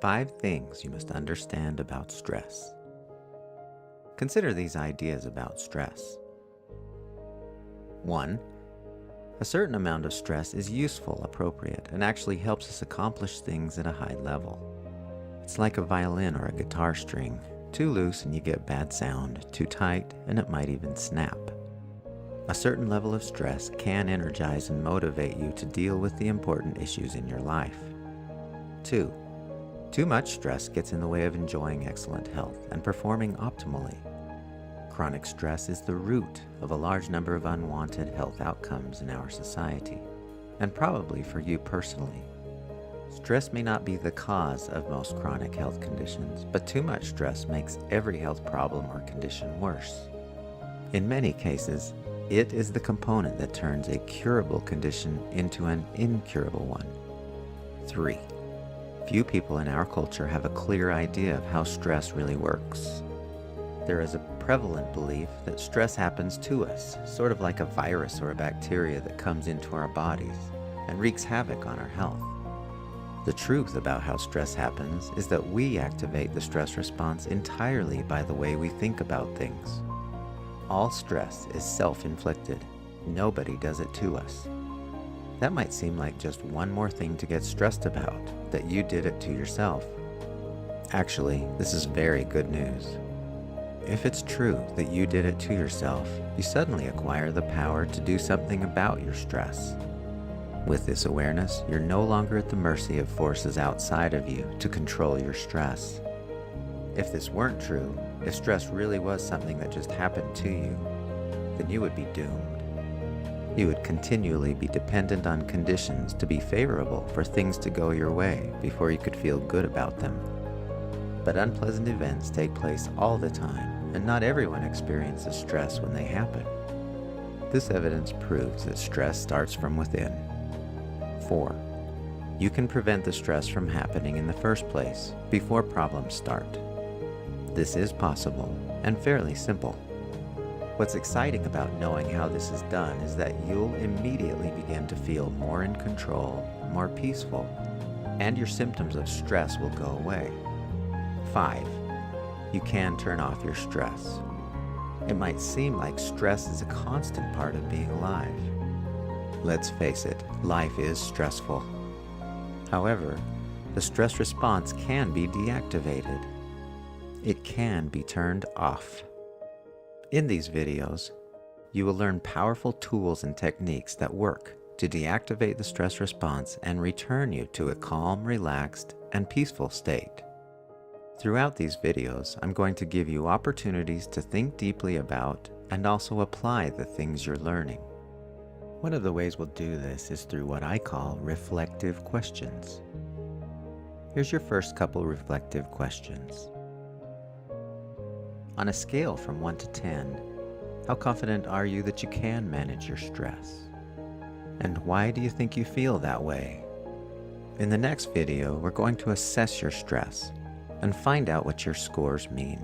5 things you must understand about stress. Consider these ideas about stress. 1. A certain amount of stress is useful, appropriate, and actually helps us accomplish things at a high level. It's like a violin or a guitar string. Too loose and you get bad sound, too tight and it might even snap. A certain level of stress can energize and motivate you to deal with the important issues in your life. 2. Too much stress gets in the way of enjoying excellent health and performing optimally. Chronic stress is the root of a large number of unwanted health outcomes in our society, and probably for you personally. Stress may not be the cause of most chronic health conditions, but too much stress makes every health problem or condition worse. In many cases, it is the component that turns a curable condition into an incurable one. 3. Few people in our culture have a clear idea of how stress really works. There is a prevalent belief that stress happens to us, sort of like a virus or a bacteria that comes into our bodies and wreaks havoc on our health. The truth about how stress happens is that we activate the stress response entirely by the way we think about things. All stress is self-inflicted. Nobody does it to us. That might seem like just one more thing to get stressed about, that you did it to yourself. Actually, this is very good news. If it's true that you did it to yourself, you suddenly acquire the power to do something about your stress. With this awareness, you're no longer at the mercy of forces outside of you to control your stress. If this weren't true, if stress really was something that just happened to you, then you would be doomed. You would continually be dependent on conditions to be favorable for things to go your way before you could feel good about them. But unpleasant events take place all the time, and not everyone experiences stress when they happen. This evidence proves that stress starts from within. 4. You can prevent the stress from happening in the first place, before problems start. This is possible, and fairly simple. What's exciting about knowing how this is done is that you'll immediately begin to feel more in control, more peaceful, and your symptoms of stress will go away. 5. You can turn off your stress. It might seem like stress is a constant part of being alive. Let's face it, life is stressful. However, the stress response can be deactivated. It can be turned off. In these videos, you will learn powerful tools and techniques that work to deactivate the stress response and return you to a calm, relaxed, and peaceful state. Throughout these videos, I'm going to give you opportunities to think deeply about and also apply the things you're learning. One of the ways we'll do this is through what I call reflective questions. Here's your first couple reflective questions. On a scale from 1 to 10, how confident are you that you can manage your stress? And why do you think you feel that way? In the next video, we're going to assess your stress and find out what your scores mean.